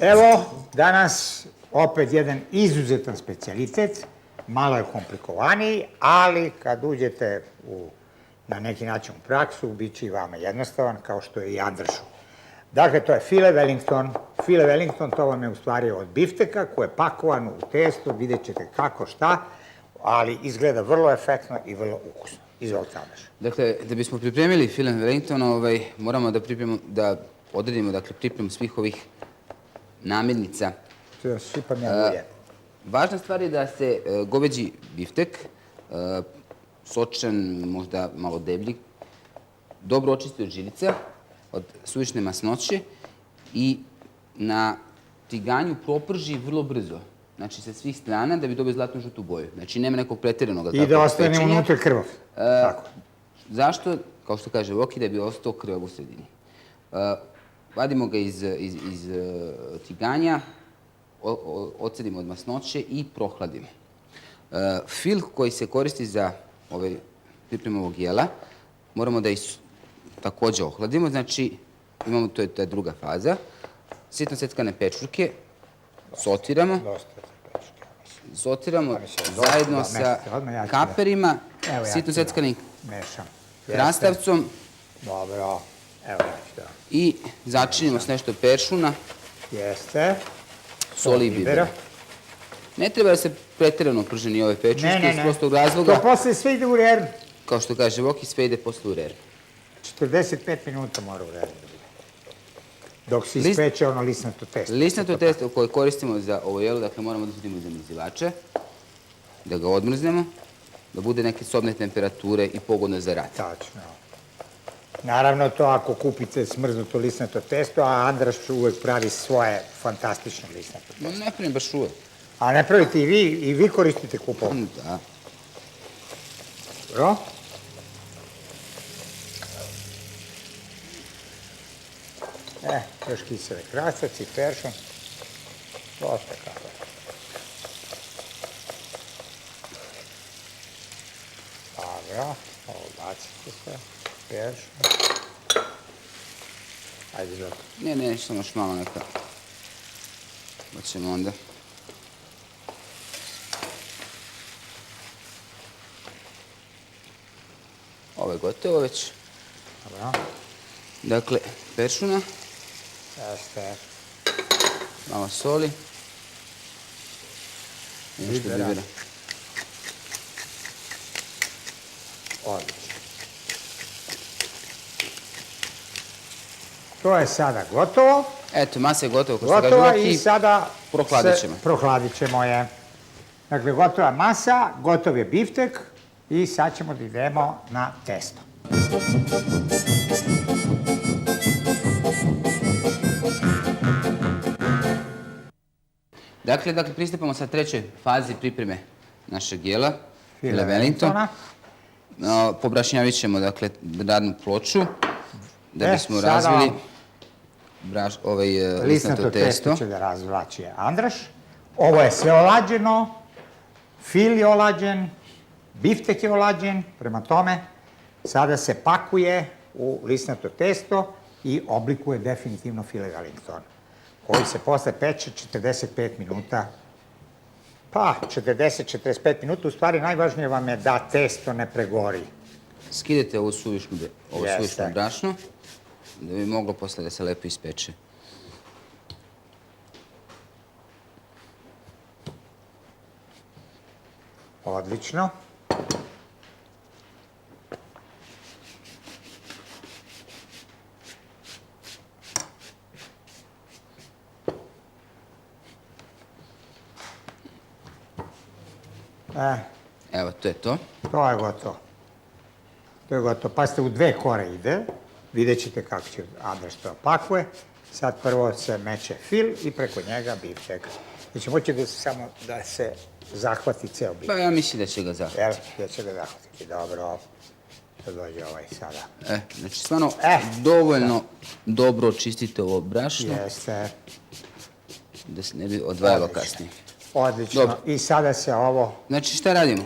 Evo, danas opet jedan izuzetan specijalitet, malo je komplikovaniji, ali kad uđete na neki način u praksu, bit će i vama jednostavan, kao što je i Andrašu. Dakle, to je file Wellington. File Wellington, to vam je u stvari od bifteka koji je pakovan u testo, vidjet ćete kako šta, ali izgleda vrlo efektno i vrlo ukusno. Izvolite, Andraš. Dakle, da bismo pripremili file Wellington, moramo da odredimo pripremu svih ovih namirnica. Sipam ja ulje. Važna stvar je da se goveđi biftek, sočan, možda malo deblji, dobro očisti od žilica, od suvišne masnoće i na tiganju proprži vrlo brzo. Znači, sa svih strana da bi dobio zlatnu žutu boju. Znači, nema nekog pretjeranog pečenja. I da ostane unutra krvav. Tako. Zašto? Kao što kaže Voki, da bi ostao krvav u sredini. Vadimo ga iz tiganja, odcedimo od masnoće i prohladimo. Fil koji se koristi za pripremu ovog jela, moramo da također ohladimo. Znači, imamo, to je ta druga faza. Sitno seckane pečurke, sotiramo. Sotiramo zajedno sa kaperima, sitno seckanim krastavcom. Dobro, evo ja ću da. I začinimo s nešto peršuna. Jeste. Soli i bibera. Ne treba da se pretjerano prženi ove pečurke iz prostog razloga. To posle sve ide u reru. Kao što kaže Voki, sve ide posle u reru. 45 minuta mora u reru da bude. Dok se ispeče ono lisnato testo. Lisnato testo koje koristimo za ovo jelo, dakle moramo da uzmemo zamrzivače, da ga odmrznemo, da bude neke sobne temperature i pogodno za rad. Tačno. Naravno, to ako kupite smrznuto lisnato testo, a Andraš uvek pravi svoje fantastično lisnato testo. Ne pravim baš uvek. A ne pravite i vi koristite kupovo? Da. Dobro. Još kisele krastac i peršun. Dosta kako. Dobro, ovo bacite sve. Peršun. Ajde, dobro. Ne, samo još malo neka. Pa ćemo onda. Ovo je gotovo već. Dobro. Dakle, peršuna. Jeste. Malo soli. I nešto bibera. Odlično. To je sada gotovo. Eto, masa je gotova, kao što kaže Gotova Voki. i sada prohladit ćemo je. Dakle, gotova masa, gotov je biftek i sad ćemo da idemo na testo. Dakle, pristupamo sa trećoj fazi pripreme našeg jela, file Wellington. Pobrašnjavit ćemo, radnu ploču, da bismo razvili lisnato testo. Će da razvlači Andraš. Ovo je sve olađeno, fil je olađen, biftek je olađen, prema tome sada se pakuje u lisnato testo i oblikuje definitivno file Wellington, koji se posle peče 45 minuta. Pa, 40-45 minuta, u stvari najvažnije vam je da testo ne pregori. Skidete ovo suvišno brašno, da bi moglo posle da se lepo ispeče. Odlično. Evo, to je to. To je gotovo. To je gotovo. Pazite, u dve kore ide. Vidjet ćete kako će Andraš to opakuje. Sad prvo se meće fil i preko njega biftek. Znači, moće samo da se zahvati ceo biftek. Pa ja mislim da će ga zahvatiti. Jel? Da će ga zahvatiti. Dobro. Da dođe ovaj sada. Znači, stvarno dovoljno dobro očistite ovo brašno. Jeste. Da se ne bi odvajalo kasnije. Odlično. I sada se ovo... Znači, šta radimo?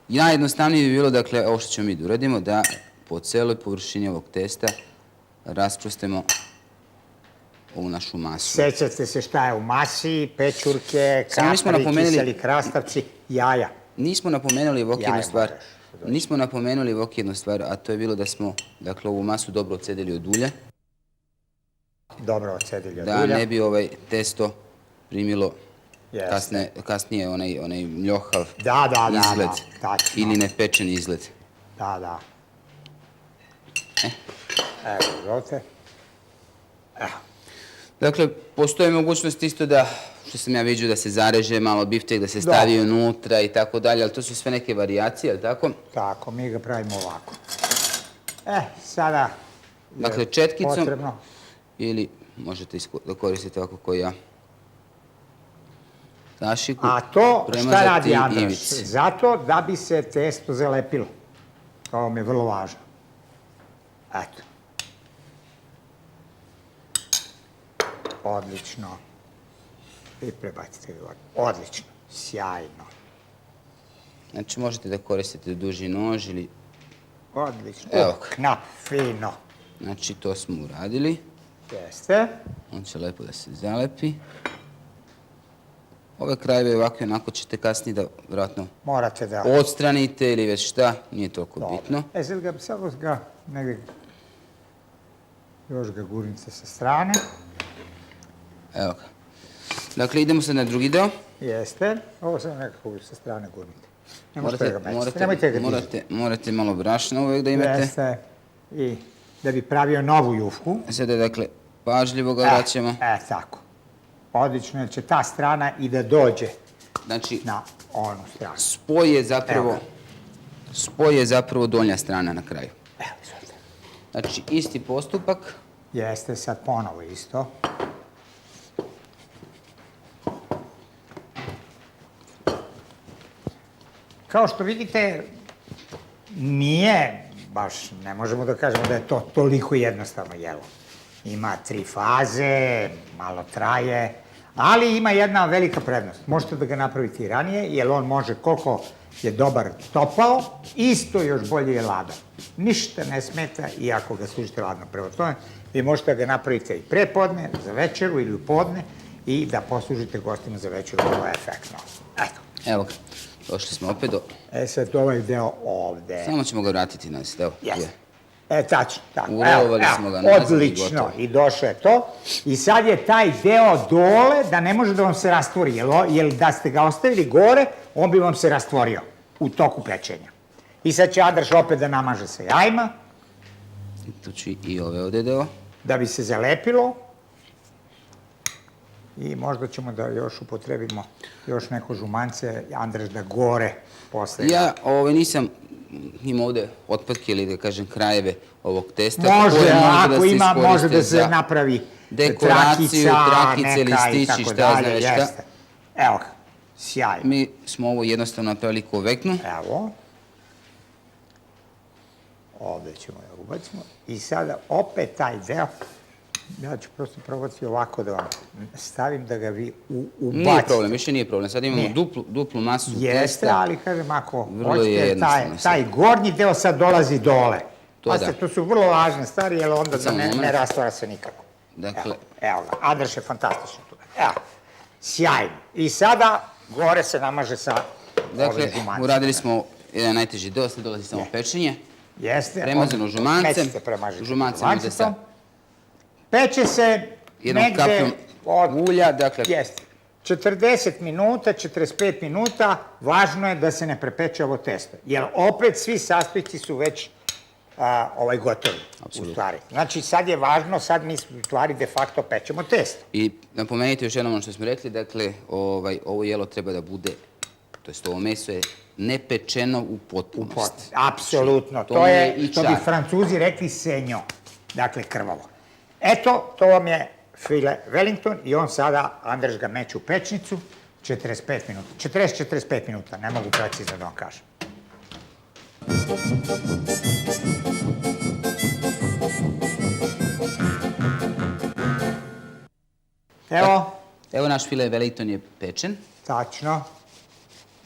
Najjednostavnije bi bilo, dakle, ovo što ćemo mi da uradimo, da po celoj površini ovog testa rasprostemo ovu našu masu. Sećate se šta je u masi, pečurke, Samo nismo kapri, napomenuli- kiseli krastavci, jaja. Nismo napomenuli Voki jednu Jaja stvar. moraš dodati. Nismo napomenuli Voki jednu stvar, a to je bilo da smo, dakle, ovu masu dobro odcedili od ulja, Dobro ocedili od da ulja. ne bi testo primilo Jeste. kasnije onaj mljohav Da, izgled tačno. ili nepečen izgled. Da. Evo, izvolite. Evo, Dakle, postoji mogućnost isto da, što sam ja vidio, da se zareže malo biftek, da se stavi unutra i tako dalje, ali to su sve neke varijacije, ali tako? tako, mi ga pravimo ovako. Sada je Dakle, četkicom potrebno. ili možete da koristite ovako kao ja. Kašiku, A to šta premazati radi Andraš? ivici. Zato da bi se testo zalepilo. To vam je vrlo važno. Eto. Odlično. I prebacite ga gore. Odlično. Sjajno. Znači, možete da koristite duži nož ili... Odlično. Evo ga. Knap, fino. Znači, to smo uradili. Jeste. On će lepo da se zalepi. Ove krajeve ovako i onako ćete kasnije da, vjerojatno, Morate da... odstranite ili već šta, nije toliko bitno. Sad samo ga negdje... Još ga gurnite sa strane. Evo ga. Dakle, idemo sad na drugi deo. Jeste. Ovo sam nekako sa strane gurnite. Ne možete ga meciti. Nemojte ga dizati. Morate malo brašna uvijek da imate. Jeste. I da bi pravio novu jufku. Sada, dakle, pažljivo ga vraćamo. Tako. Odlično, jer će ta strana i da dođe Znači, na onu stranu. spoj je zapravo donja strana na kraju. Evo, izvolite. Znači, isti postupak. Jeste, sad ponovo isto. Kao što vidite, nije baš, ne možemo da kažemo da je to toliko jednostavno jelo. Ima 3 faze, malo traje, ali ima jedna velika prednost. Možete da ga napravite i ranije, jer on može, koliko je dobar topao, isto još bolje je ladan. Ništa ne smeta, iako ga služite ladno. Prema tome, vi možete da ga napravite i pre podne, za večeru ili u podne i da poslužite gostima za večeru, vrlo efektno. Eto. Evo ga, došli smo opet do... Sad ovaj deo ovde. Samo ćemo ga vratiti nazad, evo. tu je. Jeste. Tačno, tako. Urovali smo ga nazad i odlično. gotovo. I došlo je to. I sad je taj deo dole da ne može da vam se rastvori. Jer da ste ga ostavili gore, on bi vam se rastvorio u toku pečenja. I sad će Andraš opet da namaže sa jajima, Tu ću i ove ovde deo. da bi se zalepilo. I možda ćemo da još upotrebimo još neko žumance, Andraš da gore posle. Ja nisam imao ovde otpadke ili da kažem krajeve ovog testa. Može, koje ako se ima, može iskoriste da se za napravi dekoraciju, trakice, neka i listići, tako šta ja znam dalje, već šta. jeste. Evo ga, sjajno. Mi smo ovo jednostavno napravili koveknu. Evo. Ovde ćemo da ubacimo. I sada opet taj deo, ja ću prosto probati ovako da vam stavim da ga vi ubacite. Nije problem, više nije problem. Sad imamo Nije. duplu masu Jeste, testa. ali kažem, ako Vrlo je hoćete, jednostavno taj gornji deo sad dolazi dole. To Pazite, da. to su vrlo važne stvari, jer onda da Samo ne moment. rastvara se nikako. Dakle, Evo ga, Andraš je fantastično tu. Evo, sjajno. I sada gore se namaže sa dakle, ovim žumancima. uradili smo jedan najteži deo, sad dolazi samo pečenje. Jeste. Premazano žumancem. Mecite premažite Žumancem ide sa Peće se jednom negde kapljom od... ulja, dakle, Jeste. 40 minuta, 45 minuta, važno je da se ne prepeče ovo testo. Jer opet svi sastojci su već gotovi, u stvari. Znači, sad je važno, sad mi u stvari de facto pečemo testo. I napomenite još jednom ono što smo rekli, dakle, ovo jelo treba da bude, to jest ovo meso je nepečeno u potpunosti. Apsolutno. Znači, To je, i što bi čar. Francuzi rekli, senjo. Dakle, krvavo. Eto, to vam je file Wellington i on sada, Andraš ga meće u pečnicu, 45 minuta. 40-45 minuta, ne mogu precizno da vam kažem. Evo, Evo naš file Wellington je pečen. tačno.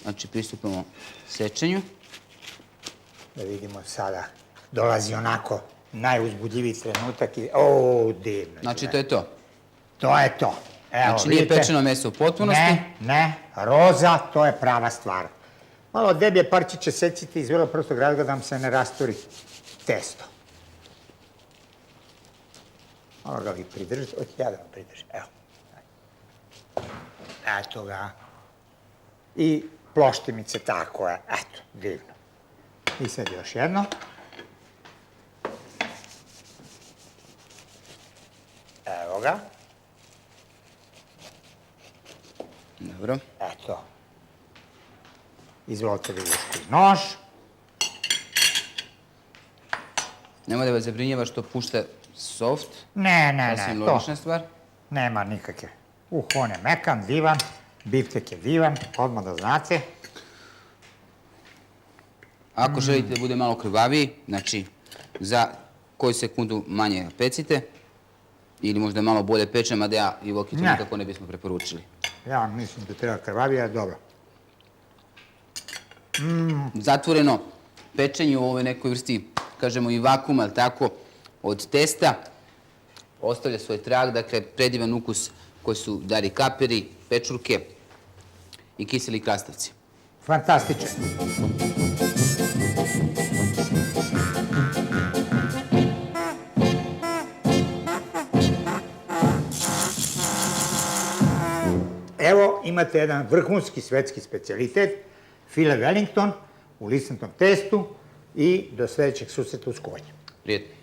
Znači, pristupamo sečenju. Da vidimo sada, dolazi onako najuzbudljiviji trenutak i, divno. Znači, to je to. To je to. Evo, Znači nije vidite. pečeno meso u potpunosti. Ne, roza, to je prava stvar. Malo deblje parčiće secite iz vrlo prostog razloga da vam se ne rasturi testo. Malo ga vi pridržite, hoćete ja da vam pridržim, evo. Eto ga. I ploštimice, tako je, eto, divno. I sad još jedno. Evo ga. Dobro. Eto. Izvolite vidjeti nož. Nemoj da vas zabrinjava što pušta soft. Ne, Sasvim to logična stvar. nema nikakve. On je mekan, divan, biftek je divan, odmah da znate. Ako želite da bude malo krvaviji, znači za koju sekundu manje pecite ili možda malo bolje pečem, mada ja i Voki to Ne. nikako ne bismo preporučili. Ja mislim da treba krvavije, ali dobro. Zatvoreno pečenje u ovoj nekoj vrsti, kažemo i vakuma, ali tako, od testa, ostavlja svoj trag, dakle, predivan ukus koji su dari kaperi, pečurke i kiseli krastavci. Fantastičan. Evo imate jedan vrhunski svetski specijalitet, file Wellington u lisnatom testu i do sljedećeg susreta u Skonji. Prijetno.